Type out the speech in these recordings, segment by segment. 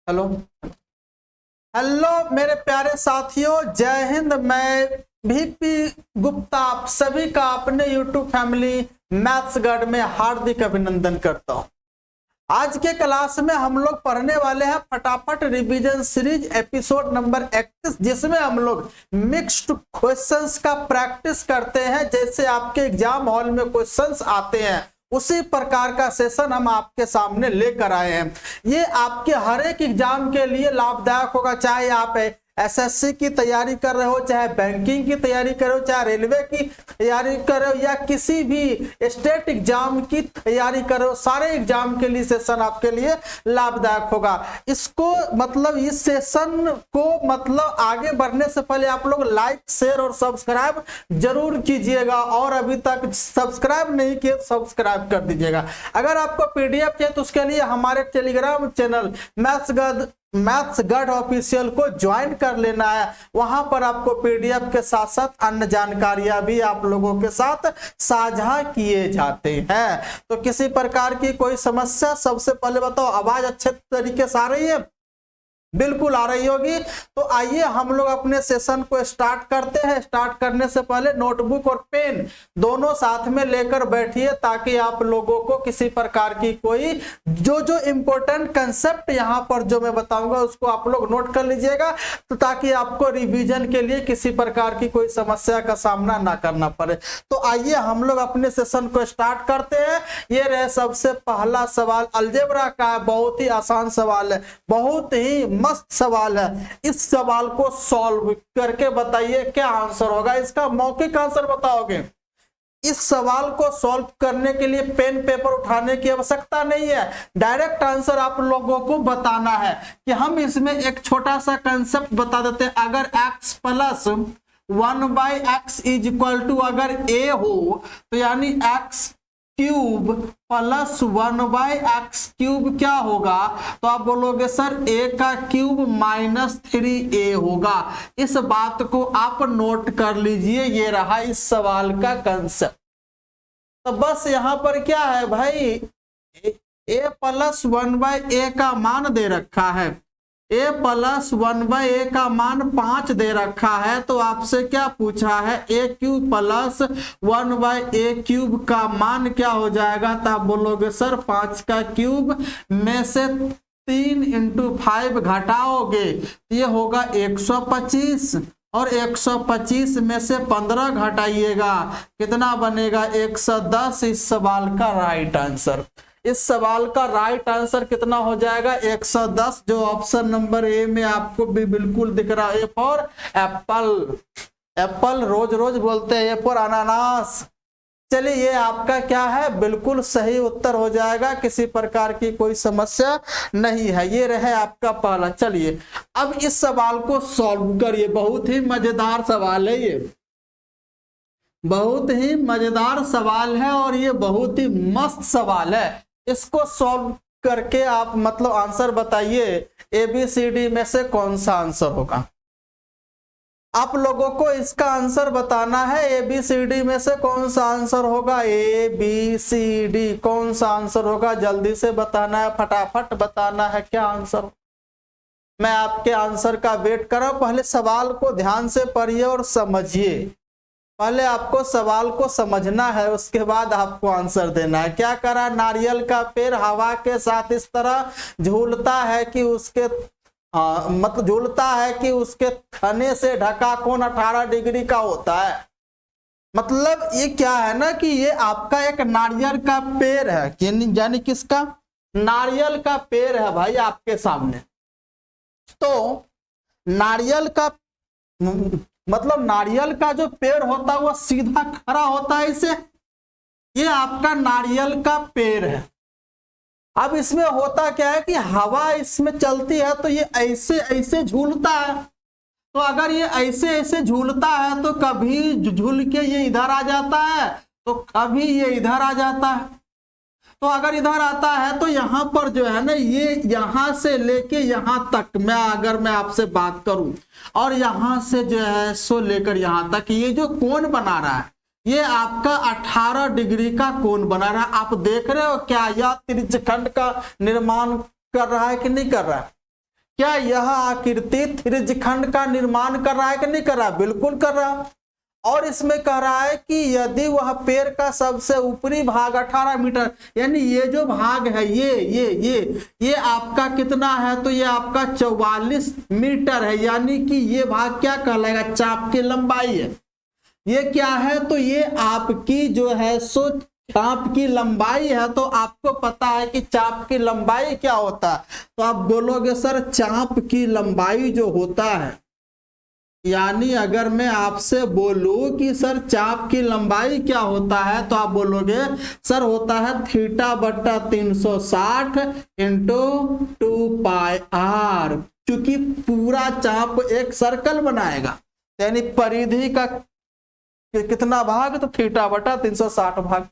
Hello hello मेरे प्यारे साथियों, जय हिंद। मैं VP गुप्ता आप सभी का अपने YouTube फैमिली मैथ्स गाइड में हार्दिक अभिनंदन करता हूं। आज के क्लास में हम लोग पढ़ने वाले हैं फटाफट रिवीजन सीरीज एपिसोड नंबर 31, जिसमें हम लोग मिक्स्ड क्वेश्चंस का प्रैक्टिस करते हैं। जैसे आपके एग्जाम हॉल में क्वेश्चंस आते हैं उसी प्रकार का सेशन हम आपके सामने लेकर आए हैं। ये आपके हर एक एग्जाम के लिए लाभदायक होगा, चाहे आप SSC की तैयारी कर रहे हो, चाहे बैंकिंग की तैयारी कर रहे हो, चाहे रेलवे की तैयारी कर रहे हो, या किसी भी स्टेट एग्जाम की तैयारी कर रहे हो। सारे एग्जाम के लिए सेशन आपके लिए लाभदायक होगा। इसको मतलब इस सेशन को मतलब आगे बढ़ने से पहले आप लोग लाइक शेयर और सब्सक्राइब जरूर कीजिएगा, और अभी तक सब्सक्राइब नहीं किए सब्सक्राइब कर दीजिएगा। अगर आपको PDF चाहिए तो उसके लिए हमारे Telegram channel maths guide official को ज्वाइन कर लेना है। वहां पर आपको PDF के साथ साथ अन्य जानकारियां भी आप लोगों के साथ साझा किए जाते हैं। तो किसी प्रकार की कोई समस्या, सबसे पहले बताओ आवाज अच्छे तरीके से आ रही है? बिल्कुल आ रही होगी। तो आइए हम लोग अपने सेशन को स्टार्ट करते हैं। स्टार्ट करने से पहले नोटबुक और पेन दोनों साथ में लेकर बैठिए, ताकि आप लोगों को किसी प्रकार की कोई जो इंपॉर्टेंट कंसेप्ट यहाँ पर जो मैं बताऊंगा उसको आप लोग नोट कर लीजिएगा, तो ताकि आपको रिवीजन के लिए किसी प्रकार की कोई समस्या का सामना ना करना पड़े। तो आइए हम लोग अपने सेशन को स्टार्ट करते हैं। ये रहे सबसे पहला सवाल, अलजेब्रा का है, बहुत ही आसान सवाल है, बहुत ही मस्त सवाल है। इस सवाल को सॉल्व करके बताइए क्या आंसर होगा। इसका मौखिक आंसर बताओगे। इस सवाल को सॉल्व करने के लिए पेन पेपर उठाने की आवश्यकता नहीं है, डायरेक्ट आंसर आप लोगों को बताना है। कि हम इसमें एक छोटा सा कंसेप्ट बता देते हैं। अगर x plus 1/x is equal to अगर a हो, तो यानी x cube plus 1/x cube क्या होगा? तो आप बोलोगे सर a का क्यूब -3a होगा। इस बात को आप नोट कर लीजिए। ये रहा इस सवाल का कंसेप्ट। तो बस यहां पर क्या है भाई, a प्लस 1/a का मान दे रखा है, a प्लस 1/a का मान 5 दे रखा है। तो आपसे क्या पूछा है, a cube plus 1/a cube का मान क्या हो जाएगा? तो आप बोलोगे सर 5 का क्यूब में से 3 × 5 घटाओगे, ये होगा 125, और 125 में से 15 घटाइएगा, कितना बनेगा? 110। इस सवाल का राइट आंसर, इस सवाल का राइट आंसर कितना हो जाएगा? 110, जो ऑप्शन नंबर ए में आपको भी बिल्कुल दिख रहा है। ए फॉर एप्पल, एप्पल रोज रोज बोलते हैं, ए फॉर अनानास। चलिए ये आपका क्या है, बिल्कुल सही उत्तर हो जाएगा, किसी प्रकार की कोई समस्या नहीं है। ये रहे आपका पहला। चलिए अब इस सवाल को सॉल्व करिए। बहुत ही मजेदार सवाल है, ये बहुत ही मजेदार सवाल है और ये बहुत ही मस्त सवाल है। इसको सॉल्व करके आप मतलब आंसर बताइए, ABCD में से कौन सा आंसर होगा? आप लोगों को इसका आंसर बताना है। ABCD में से कौन सा आंसर होगा? ABCD कौन सा आंसर होगा? जल्दी से बताना है, फटाफट बताना है क्या आंसर। मैं आपके आंसर का वेट कर रहा हूं। पहले सवाल को ध्यान से पढ़िए और समझिए। पहले आपको सवाल को समझना है, उसके बाद आपको आंसर देना है। क्या करा, नारियल का पेड़ हवा के साथ इस तरह झूलता है कि उसके मतलब झूलता है कि उसके तने से ढका कोण 18 डिग्री का होता है। मतलब ये क्या है ना कि ये आपका एक नारियल का पेड़ है, यानी किसका? नारियल का पेड़ है भाई आपके सामने। तो नारियल का मतलब नारियल का जो पेड़ होता है वो सीधा खड़ा होता है इसे। ये आपका नारियल का पेड़ है। अब इसमें होता क्या है कि हवा इसमें चलती है तो ये ऐसे ऐसे झूलता है। तो अगर ये ऐसे ऐसे झूलता है तो कभी झूल के ये इधर आ जाता है, तो कभी ये इधर आ जाता है। तो अगर इधर आता है तो यहाँ पर जो है ना, ये यहाँ से लेके यहाँ तक अगर मैं आपसे बात करूं, और यहाँ से जो है सो लेकर यहाँ तक ये जो कोण बना रहा है, ये आपका 18 डिग्री का कोण बना रहा है। आप देख रहे हो क्या यह त्रिज्यखंड का निर्माण कर रहा है कि नहीं कर रहा है? क्या यह आकृति त्रिज्यखंड का निर्माण कर रहा है कि नहीं कर रहा? बिल्कुल कर रहा। और इसमें कह रहा है कि यदि वह पेड़ का सबसे ऊपरी भाग 18 मीटर, यानी ये जो भाग है ये आपका कितना है? तो ये आपका 44 मीटर है, यानी कि ये भाग क्या कहलाएगा? चाप की लंबाई है। ये क्या है? तो ये आपकी जो है सो चाप की लंबाई है। तो आपको पता है कि चाप की लंबाई क्या होता है? तो आप बोलोगे सर चाप की लंबाई जो होता है, यानी अगर मैं आपसे बोलूं कि सर चाप की लंबाई क्या होता है, तो आप बोलोगे सर होता है थीटा बट्टा 360 इंटू 2 पाई आर, क्योंकि पूरा चाप एक सर्कल बनाएगा, यानी परिधि का कितना भाग? तो थीटा बट्टा 360 भाग।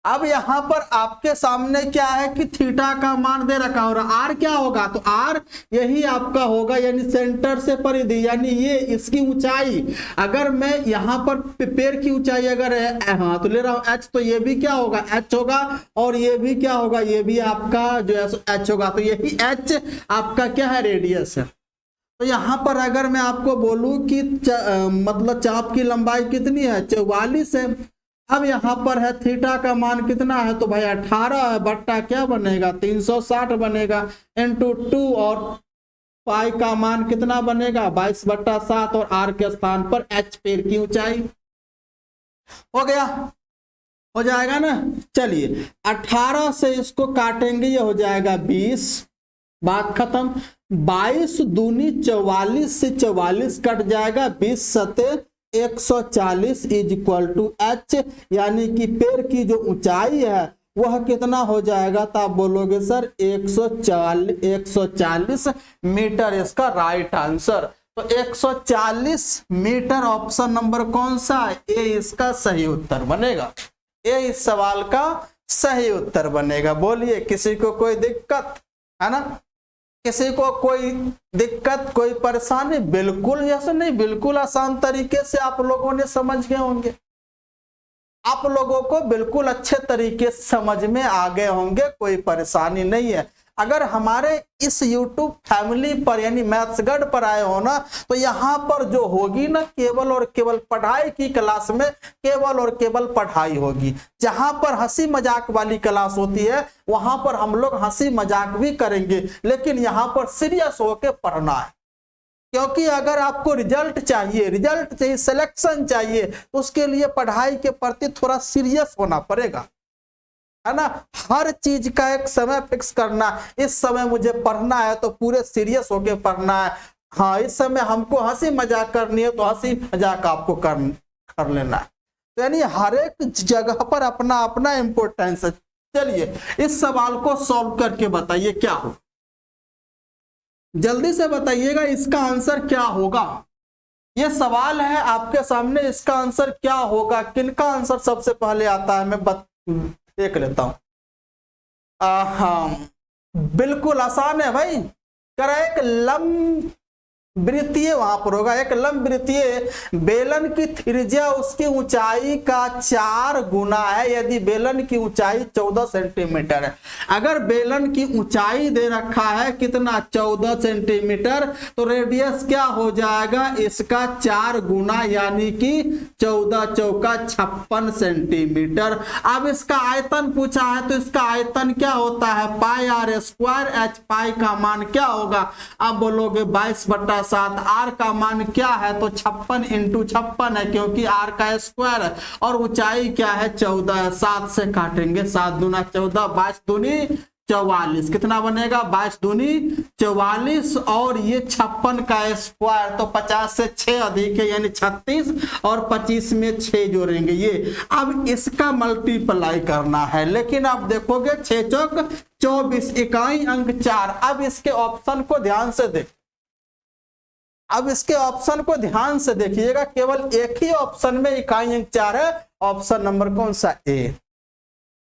अब यहां पर आपके सामने क्या है कि थीटा का मान दे रखा हो रहा, आर क्या होगा? तो आर यही आपका होगा, यानी सेंटर से परिधि, यानी ये इसकी ऊंचाई। अगर मैं यहां पर पेड़ की ऊंचाई अगर हाँ तो ले रहा हूं एच, तो ये भी क्या होगा? एच होगा, और ये भी क्या होगा? ये भी आपका जो है एच होगा। तो यही एच आपका क्या है? रेडियस है। तो यहां पर अगर मैं आपको बोलूं कि मतलब चाप की लंबाई कितनी है? 44 है। अब यहां पर है थीटा का मान कितना है? तो भाई 18 बट्टा क्या बनेगा? 360 बनेगा इंटू 2, और पाई का मान कितना बनेगा? 22 बट्टा 7, और आर के स्थान पर एच पेड़ की ऊंचाई। हो गया? हो जाएगा ना? चलिए 18 से इसको काटेंगे, ये हो जाएगा 20, बात खत्म। 22 दूनी 44 से 44 कट जाएगा, 20 सते 140 इज इक्वल टू एच, यानी कि पेड़ की जो ऊंचाई है वह कितना हो जाएगा? तो आप बोलोगे सर 140 मीटर, इसका राइट आंसर। तो 140 मीटर ऑप्शन नंबर कौन सा है? ए इसका सही उत्तर बनेगा। ए इस सवाल का सही उत्तर बनेगा। बोलिए किसी को कोई दिक्कत है ना? किसी को कोई दिक्कत, कोई परेशानी? बिल्कुल जैसे नहीं, बिल्कुल आसान तरीके से आप लोगों ने समझ गए होंगे। आप लोगों को बिल्कुल अच्छे तरीके से समझ में आ गए होंगे, कोई परेशानी नहीं है। अगर हमारे इस YouTube फैमिली पर यानी मैथ्सगढ़ पर आए हो ना, तो यहाँ पर जो होगी ना केवल और केवल पढ़ाई की क्लास में केवल और केवल पढ़ाई होगी। जहां पर हंसी मजाक वाली क्लास होती है वहां पर हम लोग हंसी मजाक भी करेंगे, लेकिन यहाँ पर सीरियस होकर पढ़ना है। क्योंकि अगर आपको रिजल्ट चाहिए, सिलेक्शन चाहिए, तो उसके लिए पढ़ाई के प्रति थोड़ा सीरियस होना पड़ेगा, है ना? हर चीज का एक समय फिक्स करना, इस समय मुझे पढ़ना है तो पूरे सीरियस होके पढ़ना है। हाँ, इस समय हमको हंसी मजाक करनी है तो हंसी मजाक आपको कर लेना है। तो यानी हर एक जगह पर अपना अपना इंपॉर्टेंस है। चलिए इस सवाल को सॉल्व करके बताइए क्या हो, जल्दी से बताइएगा इसका आंसर क्या होगा। ये सवाल है आपके सामने, इसका आंसर क्या होगा? किनका आंसर सबसे पहले आता है मैं देख लेता हूं। हाँ, बिल्कुल आसान है भाई। करा एक लंब वृत्तीय वहां पर होगा, एक लंब वृत्तीय बेलन की त्रिज्या उसकी ऊंचाई का 4 गुना है यदि बेलन की ऊंचाई 14 सेंटीमीटर है। अगर बेलन की ऊंचाई दे रखा है कितना? 14 सेंटीमीटर, तो रेडियस क्या हो जाएगा? इसका 4 गुना, यानी कि 14 चौका 56 सेंटीमीटर। अब इसका आयतन पूछा है, तो इसका आयतन क्या होता है? पाई आर स्क्वायर। एच पाई का मान क्या होगा? आप बोलोगे 22/7। आर का मान क्या है? तो 56 इंटू 56 है, क्योंकि आर का स्क्वायर है, और ऊंचाई क्या है? 14 है। 7 से काटेंगे, 7 दूना 14, 22 दूनी 44, कितना बनेगा? 22 दूनी 44, और ये 56 का स्क्वायर, तो 50 से 6 अधिक है यानी 36, और 25 में 6 जोड़ेंगे ये। अब इसका मल्टीप्लाई करना है, लेकिन आप देखोगे 6 चौक 24, इकाई अंक 4। अब इसके ऑप्शन को ध्यान से देख, अब इसके ऑप्शन को ध्यान से देखिएगा, केवल एक ही ऑप्शन में इकाई अंक 4 है। ऑप्शन नंबर कौन सा? ए।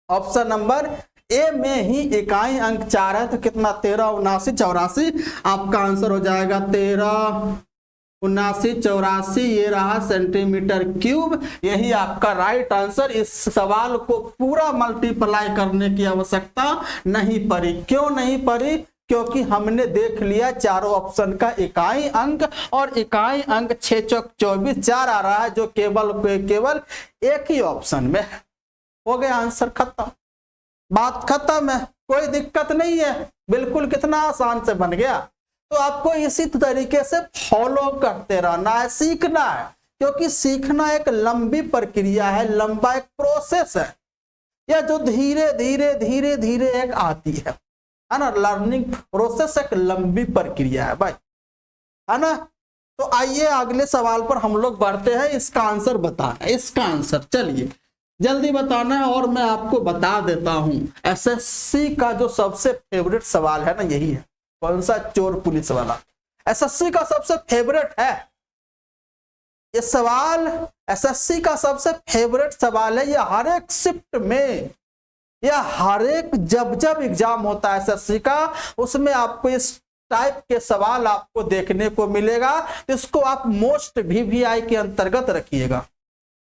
ऑप्शन नंबर ए में ही इकाई अंक 4 है, तो कितना? 13, 79, 84 आपका आंसर हो जाएगा। 13, 79, 84 ये रहा सेंटीमीटर क्यूब। यही आपका राइट आंसर। इस सवाल को पूरा मल्टीप्लाई करने की आवश्यकता नहीं पड़ी। क्यों नहीं पड़ी? क्योंकि हमने देख लिया चारों ऑप्शन का इकाई अंक, और इकाई अंक 6 चौक 24 4 आ रहा है, जो केवल एक ही ऑप्शन में है। हो गया आंसर खत्म, बात खत्म है, कोई दिक्कत नहीं है, बिल्कुल कितना आसान से बन गया। तो आपको इसी तरीके से फॉलो करते रहना है, सीखना है, क्योंकि सीखना एक लंबी प्रक्रिया है, लंबा एक प्रोसेस है, या जो धीरे धीरे धीरे धीरे एक आती है ना। लर्निंग प्रोसेस एक लंबी प्रक्रिया है भाई, है ना। तो आइए अगले सवाल पर हम लोग बढ़ते हैं। इसका आंसर बताना है, इसका आंसर चलिए जल्दी बताना है, और मैं आपको बता देता हूं एसएससी का जो सबसे फेवरेट सवाल है ना, यही है। कौन सा? चोर पुलिस वाला। एसएससी का सबसे फेवरेट है ये सवाल, एसएससी का सबसे फेवरेट सवाल है। ये हर एक शिफ्ट में, या हर एक जब एग्जाम होता है एसएससी का, उसमें आपको इस टाइप के सवाल आपको देखने को मिलेगा। इसको आप मोस्ट वीवीआई के अंतर्गत रखिएगा,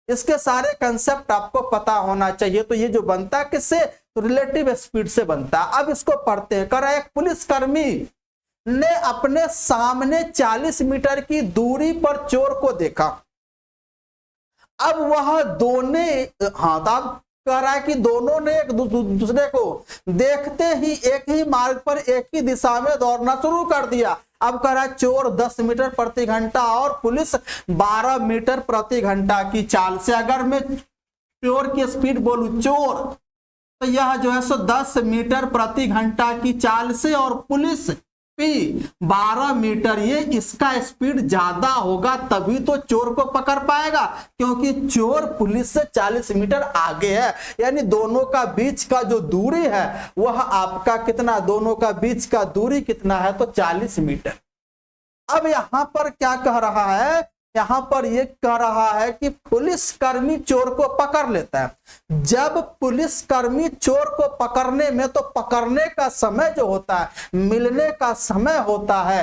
इसके सारे कंसेप्ट आपको पता होना चाहिए। तो ये जो बनता है किससे? तो रिलेटिव स्पीड से बनता है। अब इसको पढ़ते हैं। कर एक पुलिसकर्मी ने अपने सामने 40 मीटर की दूरी पर चोर को देखा। अब वह दोनों, हाँ, तो अब कह रहा है कि दोनों ने एक दूसरे को देखते ही एक ही मार्ग पर एक ही दिशा में दौड़ना शुरू कर दिया। अब कह रहा है चोर 10 मीटर प्रति घंटा और पुलिस 12 मीटर प्रति घंटा की चाल से। अगर मैं चोर की स्पीड बोलूं, चोर, तो यह जो है सो 10 मीटर प्रति घंटा की चाल से, और पुलिस 12 मीटर, ये इसका स्पीड ज्यादा होगा, तभी तो चोर को पकड़ पाएगा, क्योंकि चोर पुलिस से 40 मीटर आगे है। यानी दोनों का बीच का जो दूरी है वह आपका कितना, दोनों का बीच का दूरी कितना है? तो 40 मीटर। अब यहां पर क्या कह रहा है? यहां पर यह कह रहा है कि पुलिसकर्मी चोर को पकड़ लेता है। जब पुलिसकर्मी चोर को पकड़ने में, तो पकड़ने का समय जो होता है, मिलने का समय होता है,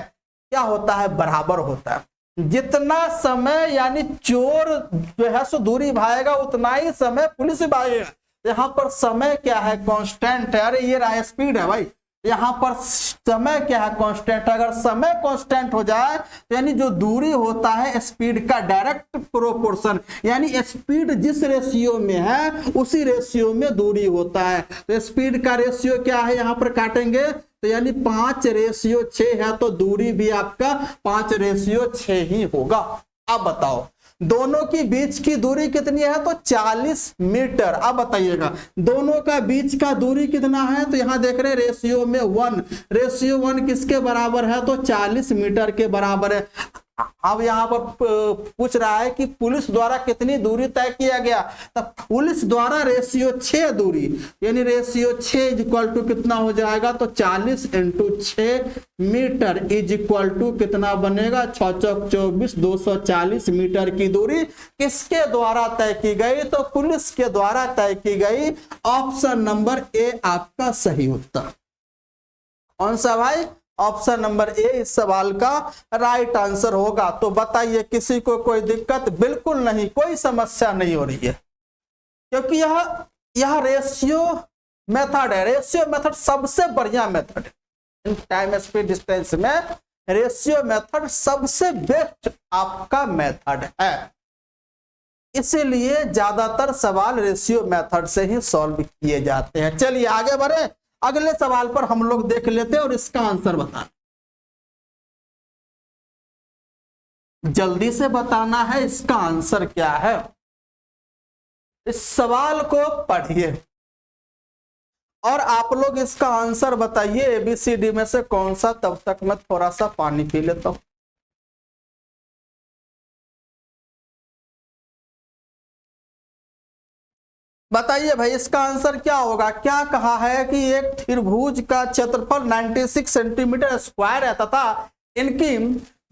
क्या होता है? बराबर होता है। जितना समय यानी चोर जो है सो दूरी भागेगा, उतना ही समय पुलिस भागेगा। यहाँ पर समय क्या है? कांस्टेंट है। अरे ये रहा स्पीड है भाई, यहां पर समय क्या है? कांस्टेंट। अगर समय कांस्टेंट हो जाए तो यानी जो दूरी होता है स्पीड का डायरेक्ट प्रोपोर्शन, यानी स्पीड जिस रेशियो में है उसी रेशियो में दूरी होता है। तो स्पीड का रेशियो क्या है? यहां पर काटेंगे तो यानी 5:6 है, तो दूरी भी आपका 5:6 ही होगा। अब बताओ दोनों की बीच की दूरी कितनी है? तो 40 मीटर। अब बताइएगा दोनों का बीच का दूरी कितना है? तो यहां देख रहे हैं रेशियो में 1, रेशियो 1 किसके बराबर है? तो 40 मीटर के बराबर है। अब यहां पर पूछ रहा है कि पुलिस द्वारा कितनी दूरी तय किया गया? तो पुलिस द्वारा रेशियो 6 दूरी, यानी रेशियो 6 इज इक्वल टू कितना हो जाएगा? तो 40 × 6 मीटर इज इक्वल टू कितना बनेगा? 6 चौक 24, 240 मीटर की दूरी किसके द्वारा तय की गई? तो पुलिस के द्वारा तय की गई। ऑप्शन नंबर ए आपका सही उत्तर। कौन सा भाई? ऑप्शन नंबर ए इस सवाल का राइट आंसर होगा। तो बताइए किसी को कोई दिक्कत? बिल्कुल नहीं, कोई समस्या नहीं हो रही है, क्योंकि यह रेशियो मेथड है। रेशियो मेथड सबसे बढ़िया मेथड है टाइम स्पीड डिस्टेंस में। रेशियो मेथड सबसे बेस्ट आपका मेथड है, इसीलिए ज्यादातर सवाल रेशियो मेथड से ही सॉल्व किए जाते हैं। चलिए आगे बढ़े, अगले सवाल पर हम लोग देख लेते हैं और इसका आंसर बताना, जल्दी से बताना है इसका आंसर क्या है। इस सवाल को पढ़िए और आप लोग इसका आंसर बताइए ABCD में से कौन सा। तब तक मैं थोड़ा सा पानी पी लेता हूं। बताइए भाई इसका आंसर क्या होगा? क्या कहा है कि एक त्रिभुज का क्षेत्रफल 96 सेंटीमीटर स्क्वायर है तथा इनकी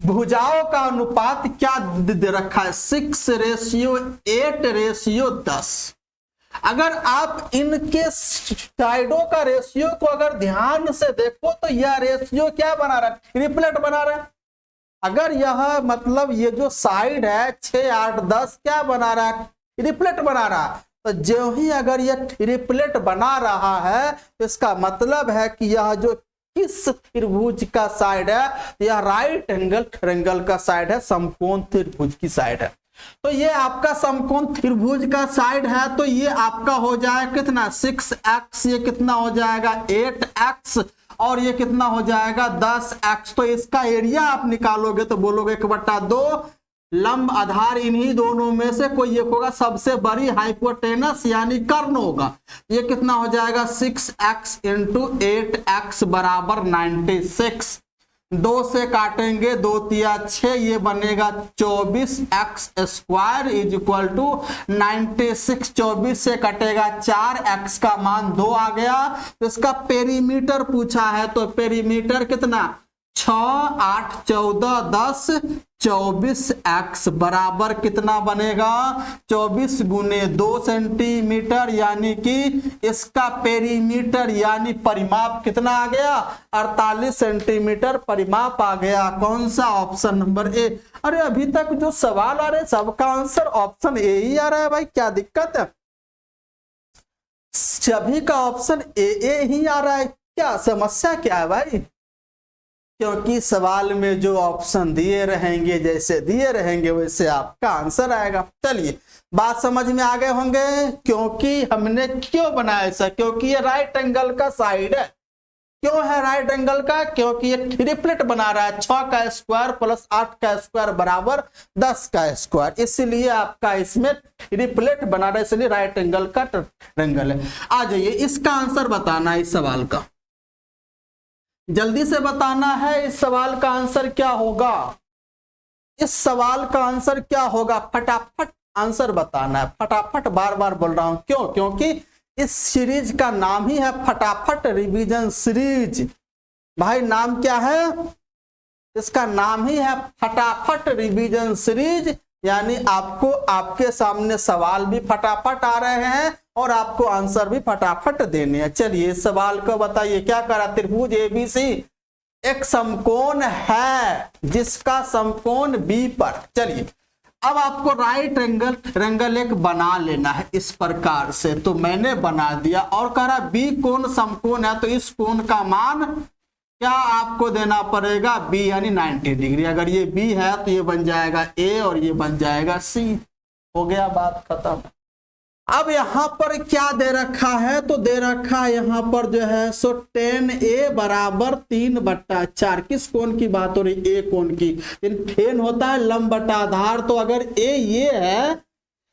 भुजाओं का अनुपात क्या दे रखा है? 6:8:10। अगर आप इनके साइडों का रेशियो को अगर ध्यान से देखो तो यह रेशियो क्या बना रहा है? ट्रिपलेट बना रहा है। अगर यह मतलब ये जो साइड है 6, 8, 10 क्या बना रहा है? ट्रिपलेट बना रहा है। तो जो ही अगर यह ट्रिपलेट बना रहा है तो इसका मतलब है कि यह जो किस त्रिभुज का साइड है? यह राइट एंगल ट्रायंगल का साइड है, समकोण त्रिभुज की साइड है। तो ये आपका समकोण त्रिभुज का साइड है, तो ये आपका हो जाएगा कितना 6x, ये कितना हो जाएगा 8x, और ये कितना हो जाएगा 10x। तो इसका एरिया आप निकालोगे तो बोलोगे 1/2, लंब आधार इन्हीं दोनों में से कोई एक होगा, सबसे बड़ी हाइपोटेनस यानी कर्ण होगा। ये कितना हो जाएगा 6x इंटू 8x बराबर 96। 2 से काटेंगे, 2 तिया 6, ये बनेगा 24x² इज इक्वल टू 96। 24 से कटेगा 4, x का मान 2 आ गया। तो इसका पेरीमीटर पूछा है, तो पेरीमीटर कितना 6, 8, 14, 10, 24x बराबर कितना बनेगा 24 गुने 2 सेंटीमीटर, यानी कि इसका पेरीमीटर यानी परिमाप कितना आ गया 48 सेंटीमीटर परिमाप आ गया। कौन सा? Option number A. अरे अभी तक जो सवाल आ रहे सबका आंसर ऑप्शन ए ही आ रहा है भाई, क्या दिक्कत है? सभी का ऑप्शन ए ही आ रहा है, क्या समस्या क्या है भाई? क्योंकि सवाल में जो ऑप्शन दिए रहेंगे, जैसे दिए रहेंगे वैसे आपका आंसर आएगा। चलिए बात समझ में आ गए होंगे। क्योंकि हमने क्यों बनाया ऐसा? क्योंकि ये राइट एंगल का साइड है। क्यों है राइट एंगल का? क्योंकि ये ट्रिपलेट बना रहा है, 6 का स्क्वायर प्लस 8 का स्क्वायर बराबर 10 का स्क्वायर, इसलिए आपका इसमें ट्रिपलेट बना रहा है, इसलिए राइट एंगल का ट्रायंगल है। आ जाइए, इसका आंसर बताना है इस सवाल का, जल्दी से बताना है। इस सवाल का आंसर क्या होगा? इस सवाल का आंसर क्या होगा? फटाफट आंसर बताना है, फटाफट। बार बार बोल रहा हूं, क्यों? क्योंकि इस सीरीज का नाम ही है फटाफट रिवीजन सीरीज। भाई नाम क्या है इसका? नाम ही है फटाफट रिवीजन सीरीज, यानी आपको आपके सामने सवाल भी फटाफट आ रहे हैं और आपको आंसर भी फटाफट देने हैं। चलिए सवाल को बताइए, क्या करा? त्रिभुज एबीसी एक समकोण है जिसका समकोण बी पर। चलिए अब आपको राइट एंगल ट्रायंगल एक बना लेना है इस प्रकार से, तो मैंने बना दिया। और कह रहा बी कोण समकोण है, तो इस कोण का मान क्या आपको देना पड़ेगा? बी यानी 90 डिग्री। अगर ये बी है तो ये बन जाएगा ए और ये बन जाएगा सी। हो गया, बात खत्म। अब यहां पर क्या दे रखा है? तो दे रखा है यहां पर जो है सो tan a बराबर 3/4। किस कोण की बात हो रही? ए कोण की। tan होता है लंब बटा आधार, तो अगर a ये है,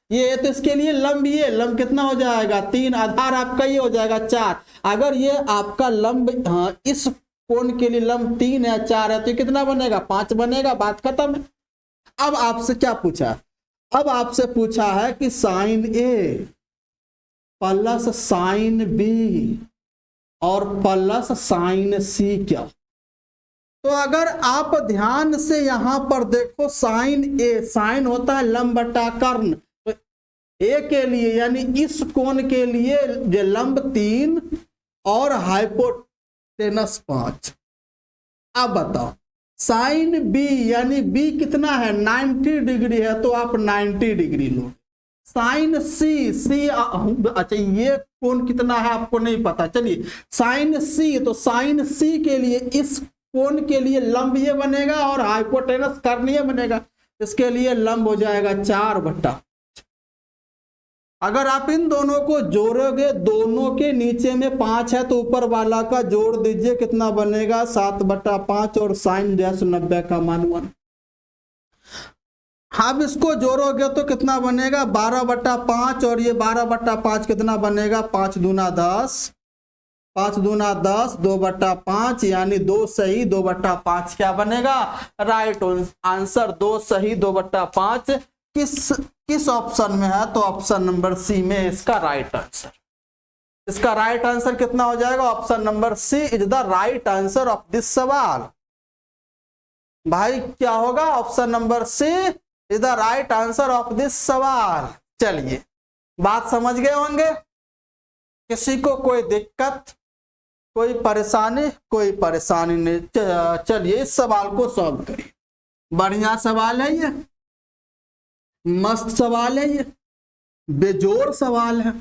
ये तो इसके लिए लंब, ये लंब कितना हो जाएगा 3, आधार आपका ये हो जाएगा 4। अगर ये आपका लंब इस कोण के लिए लंब 3 है 4 है, तो ये कितना बनेगा 5 बनेगा। बात खत्म। अब आपसे क्या पूछा? अब आपसे पूछा है कि साइन ए प्लस साइन बी और प्लस साइन सी क्या? तो अगर आप ध्यान से यहां पर देखो, साइन ए, साइन होता है लंब बटा कर्ण, तो ए के लिए यानी इस कोण के लिए जो लंब 3 और हाइपोटेनस 5। अब बताओ साइन बी यानी बी कितना है 90 डिग्री है, तो आप 90 डिग्री लो। साइन सी, सी अच्छा ये कोण कितना है आपको नहीं पता, चलिए साइन सी, तो साइन सी के लिए इस कोण के लिए लंब ये बनेगा और हाइपोटेनस कर्ण ये बनेगा, इसके लिए लंब हो जाएगा 4/। अगर आप इन दोनों को जोड़ोगे, दोनों के नीचे में 5 है तो ऊपर वाला का जोड़ दीजिए, कितना बनेगा 7/5 और साइन 90 का मान 1। आप इसको जोड़ोगे तो कितना बनेगा 12/5 और ये 12/5 कितना बनेगा 5 दूना 10, 5 दूना 10, 2/5 यानी 2 सही 2/5 क्या बनेगा? राइट आंसर 2 सही 2/5 किस ऑप्शन में है? तो ऑप्शन नंबर सी में इसका राइट आंसर। इसका राइट आंसर कितना हो जाएगा? Option number C is the right answer of this सवाल। भाई क्या होगा? Option number C is the right answer of this सवाल। चलिए बात समझ गए होंगे। किसी को कोई दिक्कत, कोई परेशानी? कोई परेशानी नहीं। चलिए इस सवाल को सॉल्व करिए। बढ़िया सवाल है ये, मस्त सवाल है ये, बेजोड़ सवाल है,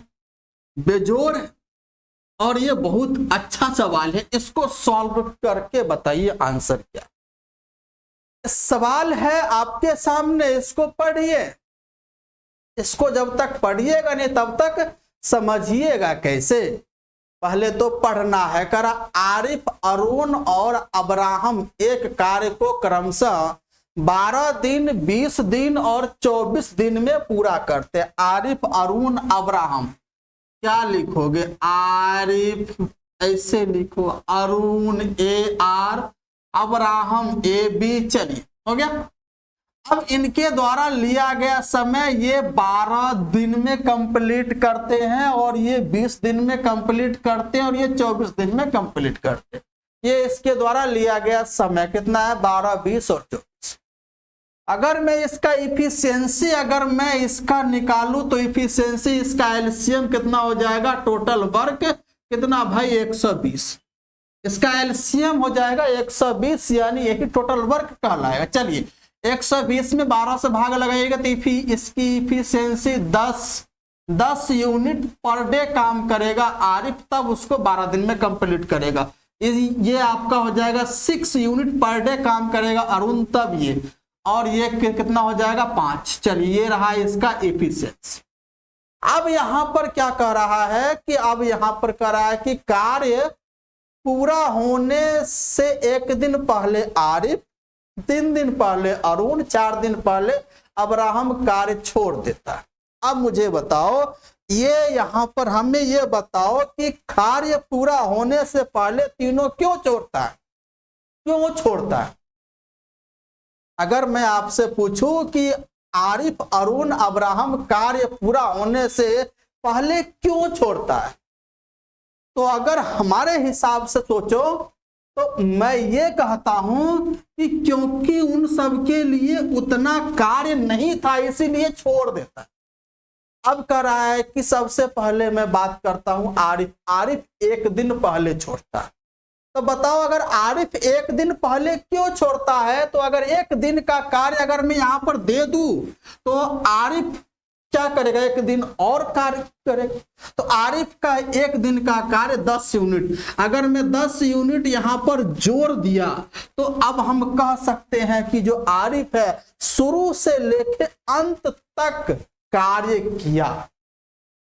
बेजोड़ है। और ये बहुत अच्छा सवाल है, इसको सॉल्व करके बताइए आंसर क्या। सवाल है आपके सामने, इसको पढ़िए। इसको जब तक पढ़िएगा नहीं तब तक समझिएगा कैसे। पहले तो पढ़ना है। करा आरिफ, अरुण और अब्राहम एक कार्य को क्रमशः 12 दिन, 20 दिन और 24 दिन में पूरा करते। आरिफ, अरुण, अब्राहम, क्या लिखोगे? आरिफ ऐसे लिखो, अरुण AR, अब्राहम AB। चलिए हो गया। अब इनके द्वारा लिया गया समय ये 12 दिन में कंप्लीट करते हैं और ये 20 दिन में कंप्लीट करते हैं और ये 24 दिन में कंप्लीट करते हैं। ये इसके द्वारा लिया गया समय कितना है? 12, 20 और 24। अगर मैं इसका इफिशियंसी अगर मैं इसका निकालूं तो इफिशियंसी इसका एलसीएम कितना हो जाएगा? टोटल वर्क कितना भाई? 120। इसका एलसीएम हो जाएगा 120, यानी यही टोटल वर्क कहलाएगा। चलिए 120 में 12 से भाग लगाइएगा तो इसकी इफिशियंसी 10 यूनिट पर डे काम करेगा आरिफ, तब उसको 12 दिन में कंप्लीट करेगा। ये आपका हो जाएगा 6 यूनिट पर डे काम करेगा अरुण, तब ये, और ये कितना हो जाएगा? 5। चलिए ये रहा इसका इफिशियंसी। अब यहां पर क्या कह रहा है कि अब यहां पर कह रहा है कि कार्य पूरा होने से 1 दिन पहले आरिफ, 3 दिन पहले अरुण, 4 दिन पहले अब्राहम कार्य छोड़ देता है। अब मुझे बताओ, ये यहां पर हमें ये बताओ कि कार्य पूरा होने से पहले तीनों क्यों छोड़ता है? क्यों छोड़ता है? अगर मैं आपसे पूछूं कि आरिफ, अरुण, अब्राहम कार्य पूरा होने से पहले क्यों छोड़ता है, तो अगर हमारे हिसाब से सोचो तो मैं ये कहता हूं कि क्योंकि उन सब के लिए उतना कार्य नहीं था इसीलिए छोड़ देता। अब कह रहा है कि सबसे पहले मैं बात करता हूं आरिफ 1 दिन पहले छोड़ता है। तो बताओ अगर आरिफ 1 दिन पहले क्यों छोड़ता है? तो अगर 1 दिन का कार्य अगर मैं यहां पर दे दूं तो आरिफ क्या करेगा? 1 दिन और कार्य करेगा। तो आरिफ का 1 दिन का कार्य 10 यूनिट, अगर मैं 10 यूनिट यहां पर जोड़ दिया तो अब हम कह सकते हैं कि जो आरिफ है शुरू से लेकर अंत तक कार्य किया।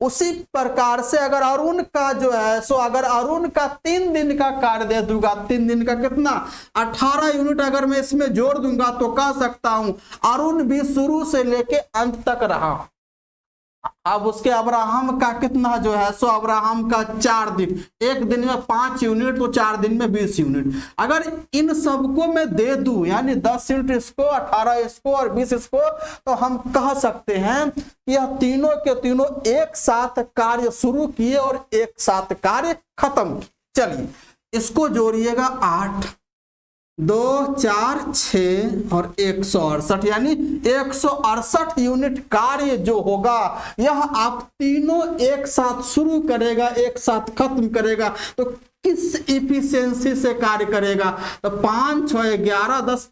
उसी प्रकार से अगर अरुण का जो है सो अगर अरुण का 3 दिन का कार्य दे दूंगा, 3 दिन का कितना? 18 यूनिट अगर मैं इसमें जोड़ दूंगा तो कह सकता हूं अरुण भी शुरू से लेके अंत तक रहा। अब उसके अब्राहम का कितना जो है सो अब्राहम का 4 दिन, 1 दिन में 5 यूनिट तो 4 दिन में 20 यूनिट। अगर इन सबको मैं दे दूं यानी 10 यूनिट इसको, 18 इसको और 20 इसको, तो हम कह सकते हैं कि यह तीनों के तीनों एक साथ कार्य शुरू किए और एक साथ कार्य खत्म किए। चलिए इसको जोड़िएगा 8, 2, 4, 6 और 168, यानी 168 यूनिट कार्य जो होगा यह आप तीनों एक साथ शुरू करेगा, एक साथ खत्म करेगा। तो किस इफिशियंसी से कार्य करेगा? तो 5, 6, 11, 10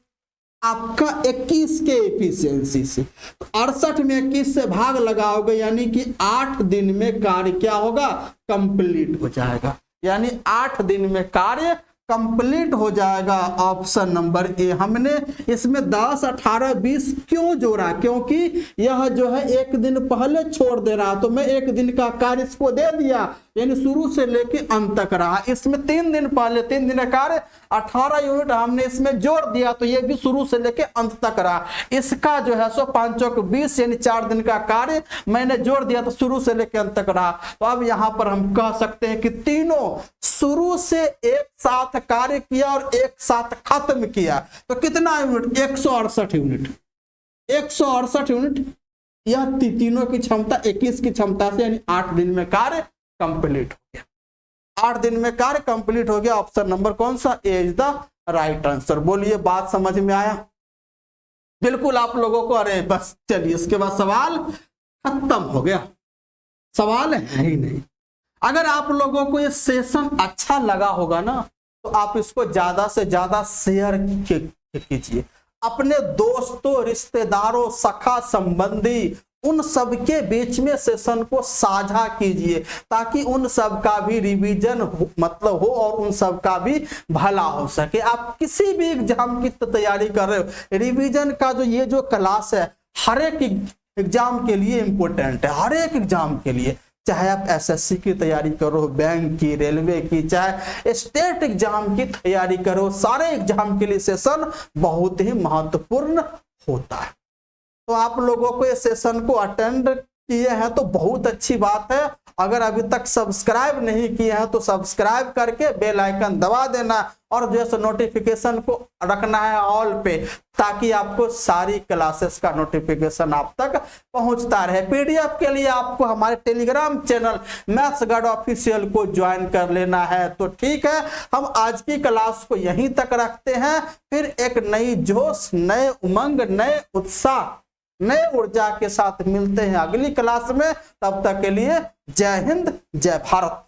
आपका 21 के इफिशियंसी से। तो 68 में 21 से भाग लगाओगे यानी कि 8 दिन में कार्य क्या होगा? कंप्लीट हो जाएगा। यानी 8 दिन में कार्य कंप्लीट हो जाएगा। Option number A. हमने इसमें 10, 18, 20 क्यों जोड़ा? क्योंकि यह जो है 1 दिन पहले छोड़ दे रहा, तो मैं 1 दिन का कार्य इसको दे दिया यानी शुरू से लेके अंत तक रहा। इसमें 3 दिन पहले 3 दिन का कार्य 18 यूनिट हमने इसमें जोड़ दिया तो ये भी शुरू से लेके अंत तक रहा। इसका जो है सो 5 चौक 20 यानी 4 दिन का कार्य मैंने जोड़ दिया तो शुरू से लेके अंत तक रहा। तो अब यहां पर हम कह सकते हैं कि तीनों शुरू से एक साथ कार्य किया और एक साथ खत्म किया। तो कितना यूनिट? 168 यूनिट। 168 यूनिट यह तीनों की क्षमता 21 की क्षमता से यानी 8 दिन में कार्य कंप्लीट हो गया। 8 दिन में कार्य कंप्लीट हो गया। ऑप्शन नंबर कौन सा? ए इज द राइट आंसर। बोलिए बात समझ में आया? बिल्कुल आप लोगों को। अरे बस चलिए इसके बाद सवाल खत्म हो गया, सवाल है ही नहीं। अगर आप लोगों को ये सेशन अच्छा लगा होगा ना तो आप इसको ज्यादा से ज्यादा शेयर कीजिए। अपने दोस्तों, रिश्तेदारों, सखा संबंधी उन सब के बीच में सेशन को साझा कीजिए ताकि उन सब का भी रिवीजन मतलब हो और उन सब का भी भला हो सके। आप किसी भी एग्जाम की तैयारी कर रहे हो, रिवीजन का जो ये जो क्लास है हर एक एग्जाम के लिए इंपॉर्टेंट है, हर एक एग्जाम के लिए, चाहे आप एसएससी की तैयारी करो, बैंक की, रेलवे की, चाहे स्टेट एग्जाम की तैयारी करो, सारे एग्जाम के लिए सेशन बहुत ही महत्वपूर्ण होता है। तो आप लोगों को इस सेशन को अटेंड किए हैं तो बहुत अच्छी बात है। अगर अभी तक सब्सक्राइब नहीं किए हैं तो सब्सक्राइब करके बेल आइकन दबा देना और जैसे नोटिफिकेशन को रखना है ऑल पे, ताकि आपको सारी क्लासेस का नोटिफिकेशन आप तक पहुंचता रहे। पीडीएफ के लिए आपको हमारे Telegram channel maths guard official को ज्वाइन कर लेना है। तो ठीक है, हम आज की क्लास को यहीं तक रखते हैं, फिर एक नई जोश, नए उमंग, नए उत्साह, नए ऊर्जा के साथ मिलते हैं अगली क्लास में। तब तक के लिए जय हिंद, जय भारत।